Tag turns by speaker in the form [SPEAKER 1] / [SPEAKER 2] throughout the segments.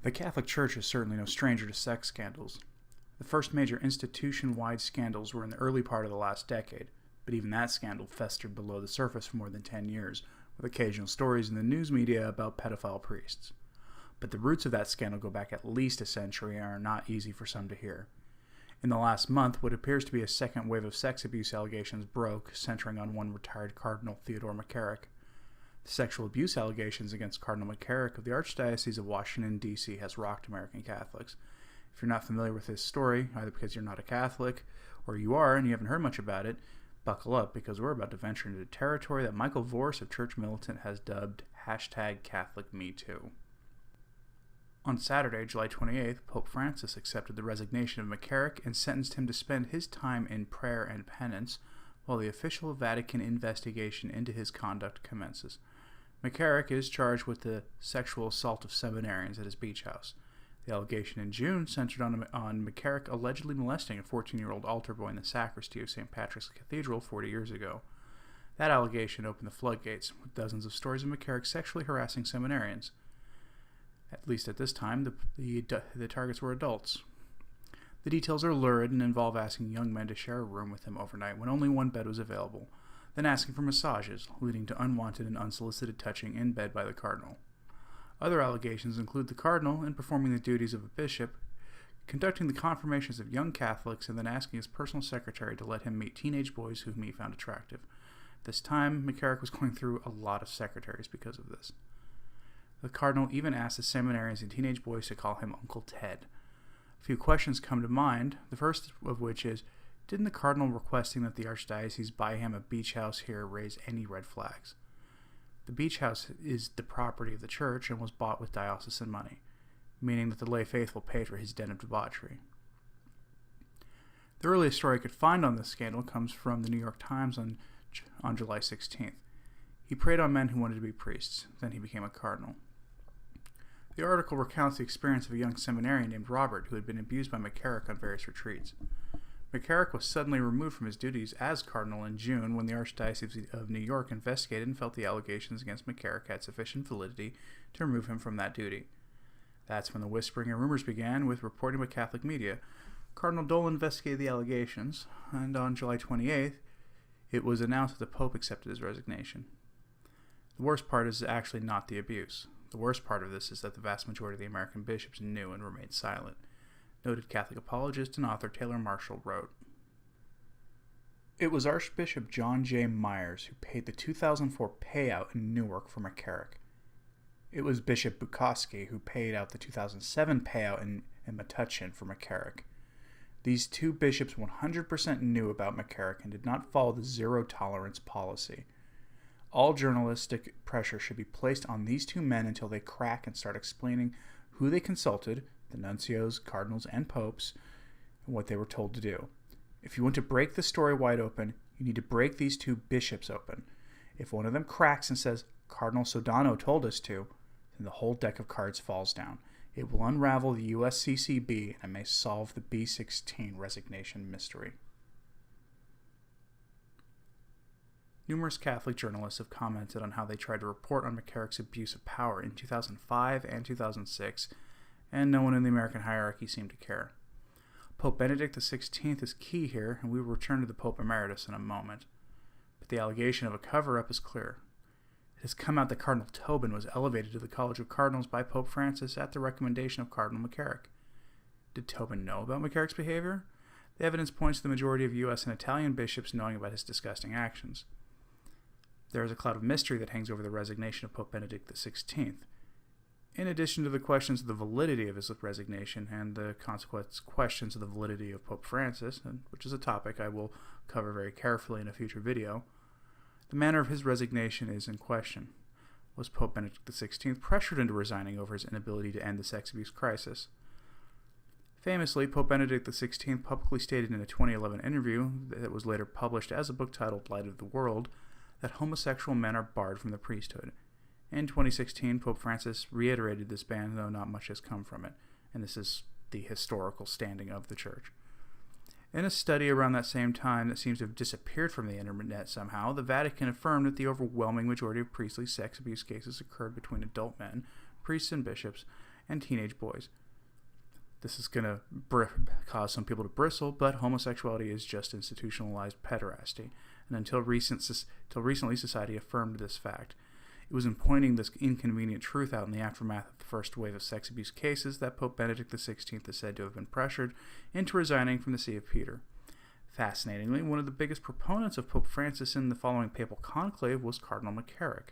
[SPEAKER 1] The Catholic Church is certainly no stranger to sex scandals. The first major institution-wide scandals were in the early part of the last decade, but even that scandal festered below the surface for more than 10 years, with occasional stories in the news media about pedophile priests. But the roots of that scandal go back at least a century and are not easy for some to hear. In the last month, what appears to be a second wave of sex abuse allegations broke, centering on one retired Cardinal Theodore McCarrick. The sexual abuse allegations against Cardinal McCarrick of the Archdiocese of Washington, D.C. has rocked American Catholics. If you're not familiar with this story, either because you're not a Catholic, or you are and you haven't heard much about it, buckle up because we're about to venture into territory that Michael Vorse of Church Militant has dubbed #CatholicMeToo. On Saturday, July 28th, Pope Francis accepted the resignation of McCarrick and sentenced him to spend his time in prayer and penance while the official Vatican investigation into his conduct commences. McCarrick is charged with the sexual assault of seminarians at his beach house. The allegation in June centered on McCarrick allegedly molesting a 14-year-old altar boy in the sacristy of St. Patrick's Cathedral 40 years ago. That allegation opened the floodgates, with dozens of stories of McCarrick sexually harassing seminarians. At least at this time, the targets were adults. The details are lurid and involve asking young men to share a room with him overnight when only one bed was available, then asking for massages, leading to unwanted and unsolicited touching in bed by the cardinal. Other allegations include the cardinal, in performing the duties of a bishop, conducting the confirmations of young Catholics and then asking his personal secretary to let him meet teenage boys whom he found attractive. At this time, McCarrick was going through a lot of secretaries because of this. The cardinal even asked the seminarians and teenage boys to call him Uncle Ted. A few questions come to mind, the first of which is, didn't the cardinal requesting that the archdiocese buy him a beach house here raise any red flags? The beach house is the property of the church and was bought with diocesan money, meaning that the lay faithful paid for his den of debauchery. The earliest story I could find on this scandal comes from the New York Times on July 16th. He preyed on men who wanted to be priests, then he became a cardinal. The article recounts the experience of a young seminarian named Robert who had been abused by McCarrick on various retreats. McCarrick was suddenly removed from his duties as cardinal in June when the Archdiocese of New York investigated and felt the allegations against McCarrick had sufficient validity to remove him from that duty. That's when the whispering and rumors began, with reporting by Catholic media. Cardinal Dole investigated the allegations, and on July 28th, it was announced that the Pope accepted his resignation. The worst part is actually not the abuse. The worst part of this is that the vast majority of the American bishops knew and remained silent. Noted Catholic apologist and author Taylor Marshall wrote, "It was Archbishop John J. Myers who paid the 2004 payout in Newark for McCarrick. It was Bishop Bukowski who paid out the 2007 payout in Metuchen for McCarrick. These two bishops 100% knew about McCarrick and did not follow the zero-tolerance policy. All journalistic pressure should be placed on these two men until they crack and start explaining who they consulted, the nuncios, cardinals, and popes, and what they were told to do. If you want to break the story wide open, you need to break these two bishops open. If one of them cracks and says, 'Cardinal Sodano told us to,' then the whole deck of cards falls down. It will unravel the USCCB and may solve the B16 resignation mystery." Numerous Catholic journalists have commented on how they tried to report on McCarrick's abuse of power in 2005 and 2006, and no one in the American hierarchy seemed to care. Pope Benedict XVI is key here, and we will return to the Pope Emeritus in a moment. But the allegation of a cover-up is clear. It has come out that Cardinal Tobin was elevated to the College of Cardinals by Pope Francis at the recommendation of Cardinal McCarrick. Did Tobin know about McCarrick's behavior? The evidence points to the majority of U.S. and Italian bishops knowing about his disgusting actions. There is a cloud of mystery that hangs over the resignation of Pope Benedict XVI. In addition to the questions of the validity of his resignation and the consequent questions of the validity of Pope Francis, which is a topic I will cover very carefully in a future video, the manner of his resignation is in question. Was Pope Benedict XVI pressured into resigning over his inability to end the sex abuse crisis? Famously, Pope Benedict XVI publicly stated in a 2011 interview that was later published as a book titled Light of the World that homosexual men are barred from the priesthood. In 2016, Pope Francis reiterated this ban, though not much has come from it, and this is the historical standing of the Church. In a study around that same time that seems to have disappeared from the internet somehow, the Vatican affirmed that the overwhelming majority of priestly sex abuse cases occurred between adult men, priests and bishops, and teenage boys. This is going to cause some people to bristle, but homosexuality is just institutionalized pederasty, and until recently society affirmed this fact. It was in pointing this inconvenient truth out in the aftermath of the first wave of sex abuse cases that Pope Benedict XVI is said to have been pressured into resigning from the See of Peter. Fascinatingly, one of the biggest proponents of Pope Francis in the following papal conclave was Cardinal McCarrick.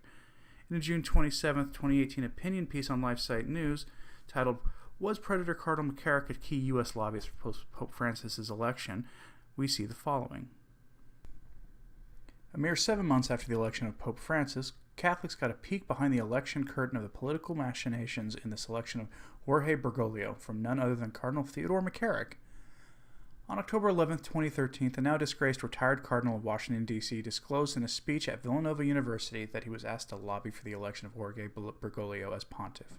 [SPEAKER 1] In a June 27, 2018 opinion piece on LifeSite News titled, "Was Predator Cardinal McCarrick a key U.S. lobbyist for Pope Francis's election?" we see the following. A mere 7 months after the election of Pope Francis, Catholics got a peek behind the election curtain of the political machinations in the selection of Jorge Bergoglio from none other than Cardinal Theodore McCarrick. On October 11, 2013, the now disgraced retired Cardinal of Washington, D.C. disclosed in a speech at Villanova University that he was asked to lobby for the election of Jorge Bergoglio as pontiff.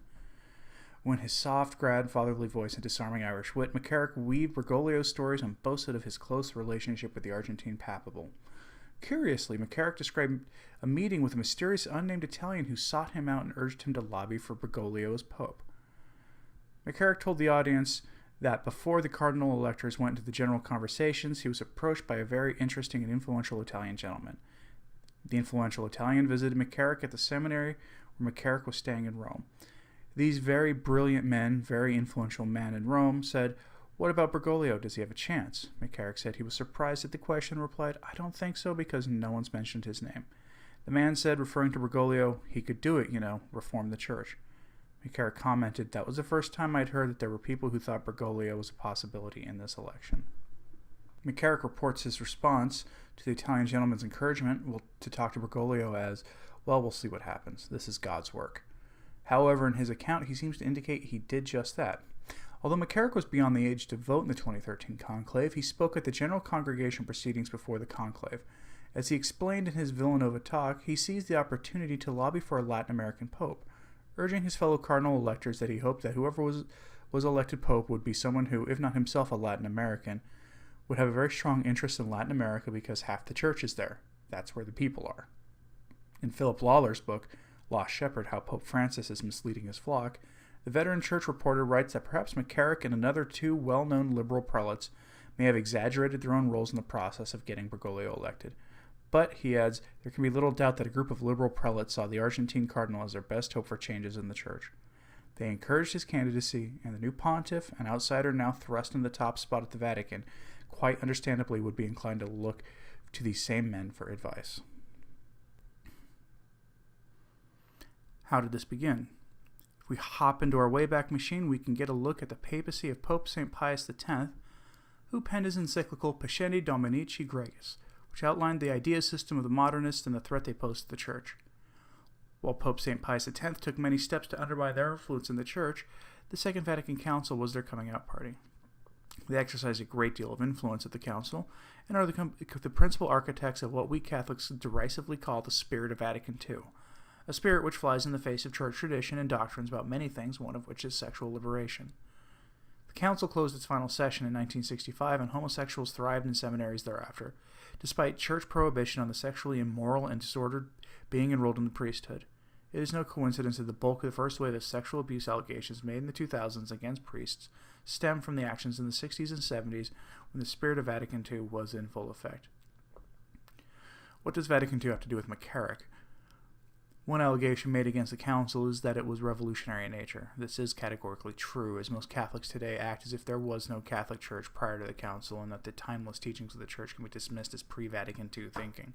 [SPEAKER 1] When his soft, grandfatherly voice and disarming Irish wit, McCarrick weaved Bergoglio's stories and boasted of his close relationship with the Argentine papabile. Curiously, McCarrick described a meeting with a mysterious unnamed Italian who sought him out and urged him to lobby for Bergoglio as pope. McCarrick told the audience that before the cardinal electors went into the general conversations, he was approached by a very interesting and influential Italian gentleman. The influential Italian visited McCarrick at the seminary where McCarrick was staying in Rome. These very brilliant men, very influential men in Rome, said, "What about Bergoglio? Does he have a chance?" McCarrick said he was surprised at the question and replied, "I don't think so because no one's mentioned his name." The man said, referring to Bergoglio, "He could do it, reform the church." McCarrick commented, "That was the first time I'd heard that there were people who thought Bergoglio was a possibility in this election." McCarrick reports his response to the Italian gentleman's encouragement to talk to Bergoglio as, "Well, we'll see what happens. This is God's work." However, in his account, he seems to indicate he did just that. Although McCarrick was beyond the age to vote in the 2013 conclave, he spoke at the general congregation proceedings before the conclave. As he explained in his Villanova talk, he seized the opportunity to lobby for a Latin American pope, urging his fellow cardinal electors that he hoped that whoever was elected pope would be someone who, if not himself a Latin American, would have a very strong interest in Latin America because half the church is there. That's where the people are. In Philip Lawler's book, Lost Shepherd, How Pope Francis is Misleading His Flock, the veteran church reporter writes that perhaps McCarrick and another two well-known liberal prelates may have exaggerated their own roles in the process of getting Bergoglio elected. But, he adds, there can be little doubt that a group of liberal prelates saw the Argentine cardinal as their best hope for changes in the church. They encouraged his candidacy, and the new pontiff, an outsider now thrust in the top spot at the Vatican, quite understandably would be inclined to look to these same men for advice. How did this begin? If we hop into our Wayback Machine, we can get a look at the papacy of Pope St. Pius X, who penned his encyclical Pascendi Dominici Gregis, which outlined the idea system of the modernists and the threat they posed to the Church. While Pope St. Pius X took many steps to undermine their influence in the Church, the Second Vatican Council was their coming-out party. They exercise a great deal of influence at the Council and are the principal architects of what we Catholics derisively call the spirit of Vatican II, a spirit which flies in the face of church tradition and doctrines about many things, one of which is sexual liberation. The Council closed its final session in 1965, and homosexuals thrived in seminaries thereafter, despite church prohibition on the sexually immoral and disordered being enrolled in the priesthood. It is no coincidence that the bulk of the first wave of sexual abuse allegations made in the 2000s against priests stemmed from the actions in the 60s and 70s when the spirit of Vatican II was in full effect. What does Vatican II have to do with McCarrick? One allegation made against the Council is that it was revolutionary in nature. This is categorically true, as most Catholics today act as if there was no Catholic Church prior to the Council and that the timeless teachings of the Church can be dismissed as pre-Vatican II thinking.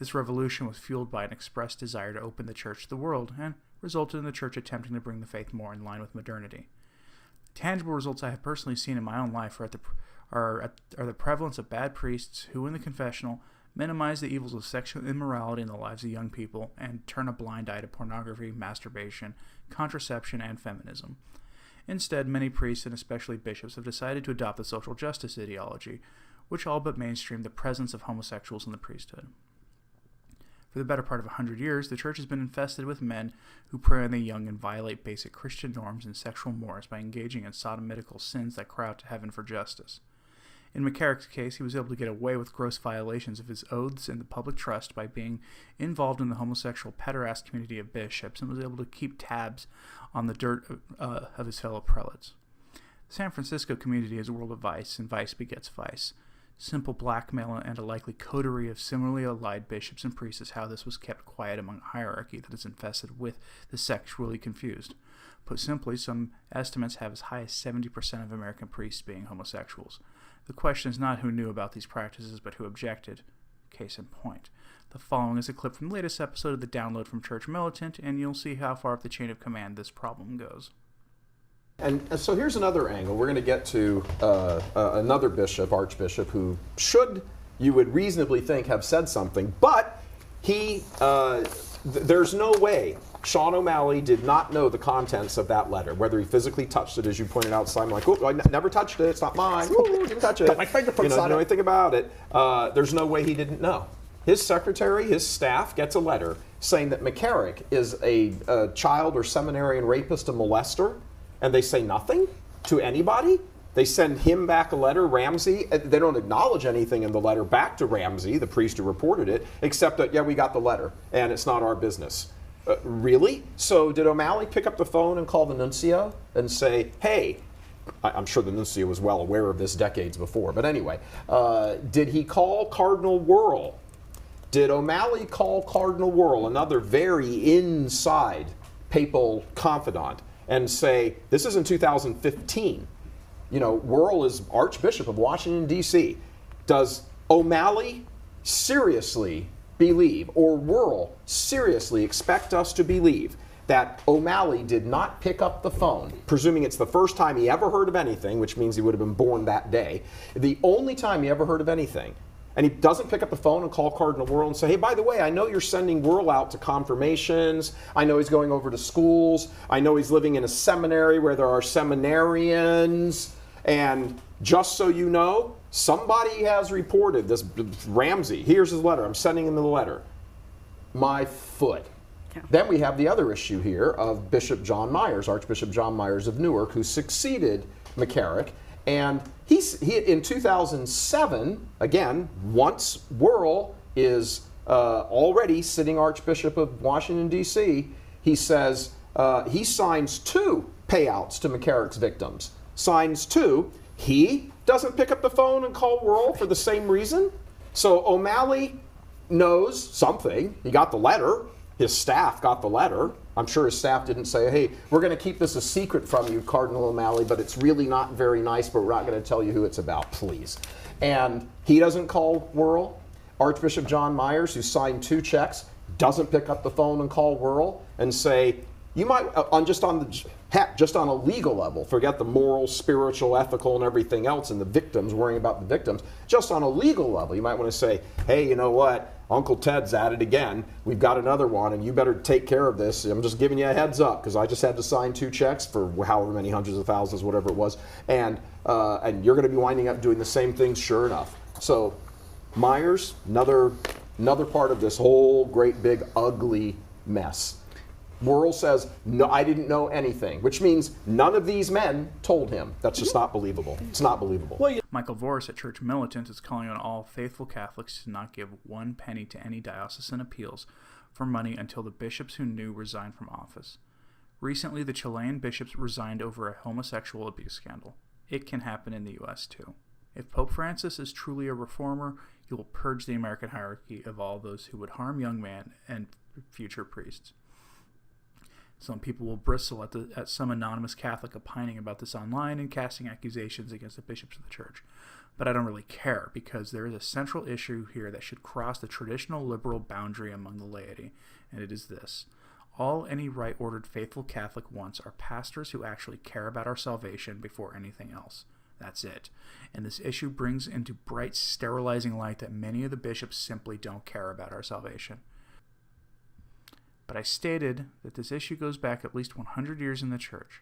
[SPEAKER 1] This revolution was fueled by an expressed desire to open the Church to the world and resulted in the Church attempting to bring the faith more in line with modernity. Tangible results I have personally seen in my own life are the prevalence of bad priests who, in the confessional, minimize the evils of sexual immorality in the lives of young people and turn a blind eye to pornography, masturbation, contraception, and feminism. Instead, many priests and especially bishops have decided to adopt the social justice ideology, which all but mainstreamed the presence of homosexuals in the priesthood. For the better part of 100 years, the Church has been infested with men who prey on the young and violate basic Christian norms and sexual mores by engaging in sodomitical sins that cry out to heaven for justice. In McCarrick's case, he was able to get away with gross violations of his oaths and the public trust by being involved in the homosexual pederast community of bishops and was able to keep tabs on the dirt of his fellow prelates. The San Francisco community is a world of vice, and vice begets vice. Simple blackmail and a likely coterie of similarly allied bishops and priests is how this was kept quiet among a hierarchy that is infested with the sexually confused. Put simply, some estimates have as high as 70% of American priests being homosexuals. The question is not who knew about these practices, but who objected. Case in point. The following is a clip from the latest episode of the Download from Church Militant, and you'll see how far up the chain of command this problem goes.
[SPEAKER 2] And so here's another angle. We're going to get to another bishop, archbishop, who should, you would reasonably think, have said something, but there's no way Sean O'Malley did not know the contents of that letter, whether he physically touched it, as you pointed out, Simon, like, oh, I never touched it, it's not mine, ooh, didn't touch it.
[SPEAKER 3] My fingerprints
[SPEAKER 2] Didn't
[SPEAKER 3] on
[SPEAKER 2] know
[SPEAKER 3] it.
[SPEAKER 2] anything about it. There's no way he didn't know. His secretary, his staff, gets a letter saying that McCarrick is a child or seminarian rapist, a molester, and they say nothing to anybody. They send him back a letter, Ramsey. They don't acknowledge anything in the letter back to Ramsey, the priest who reported it, except that, yeah, we got the letter, and it's not our business. Really? So did O'Malley pick up the phone and call the nuncio and say, hey, I'm sure the nuncio was well aware of this decades before, but anyway, did he call Cardinal Wuerl? Did O'Malley call Cardinal Wuerl, another very inside papal confidant, and say, this is in 2015. You know, Wuerl is Archbishop of Washington, D.C. Does O'Malley seriously believe, or Wuerl seriously expect us to believe, that O'Malley did not pick up the phone, presuming it's the first time he ever heard of anything, which means he would have been born that day, the only time he ever heard of anything, and he doesn't pick up the phone and call Cardinal Wuerl and say, hey, by the way, I know you're sending Wuerl out to confirmations. I know he's going over to schools. I know he's living in a seminary where there are seminarians. And just so you know, somebody has reported this, Ramsey, here's his letter. I'm sending him the letter. My foot. Yeah. Then we have the other issue here of Bishop John Myers, Archbishop John Myers of Newark, who succeeded McCarrick. And he in 2007, again, once Wuerl is already sitting Archbishop of Washington, D.C., he says he signs 2 payouts to McCarrick's victims. Signs 2. He doesn't pick up the phone and call Wuerl for the same reason. So O'Malley knows something. He got the letter. His staff got the letter. I'm sure his staff didn't say, hey, we're going to keep this a secret from you, Cardinal O'Malley, but it's really not very nice, but we're not going to tell you who it's about, please. And he doesn't call Wuerl. Archbishop John Myers, who signed 2 checks, doesn't pick up the phone and call Wuerl and say, you might, just on a legal level, forget the moral, spiritual, ethical, and everything else, and the victims, worrying about the victims, just on a legal level, you might want to say, hey, you know what? Uncle Ted's at it again. We've got another one, and you better take care of this. I'm just giving you a heads up because I just had to sign 2 checks for however many hundreds of thousands, whatever it was, and you're going to be winding up doing the same thing, sure enough. So, Myers, another part of this whole great big ugly mess. Wuerl says, no, I didn't know anything, which means none of these men told him. That's just not believable. It's not believable.
[SPEAKER 1] Well, Michael Voris at Church Militant is calling on all faithful Catholics to not give 1 penny to any diocesan appeals for money until the bishops who knew resigned from office. Recently, the Chilean bishops resigned over a homosexual abuse scandal. It can happen in the U.S. too. If Pope Francis is truly a reformer, he will purge the American hierarchy of all those who would harm young men and future priests. Some people will bristle at some anonymous Catholic opining about this online and casting accusations against the bishops of the church. But I don't really care, because there is a central issue here that should cross the traditional liberal boundary among the laity, and it is this. All any right-ordered faithful Catholic wants are pastors who actually care about our salvation before anything else. That's it. And this issue brings into bright, sterilizing light that many of the bishops simply don't care about our salvation. But I stated that this issue goes back at least 100 years in the church.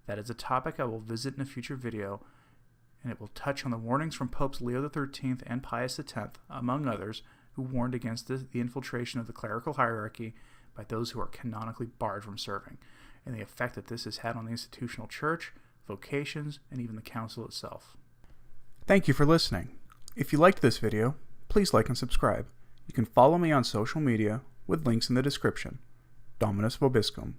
[SPEAKER 1] That is a topic I will visit in a future video, and it will touch on the warnings from Popes Leo XIII and Pius X, among others, who warned against the infiltration of the clerical hierarchy by those who are canonically barred from serving, and the effect that this has had on the institutional church, vocations, and even the council itself. Thank you for listening. If you liked this video, please like and subscribe. You can follow me on social media with links in the description. Dominus Vobiscum.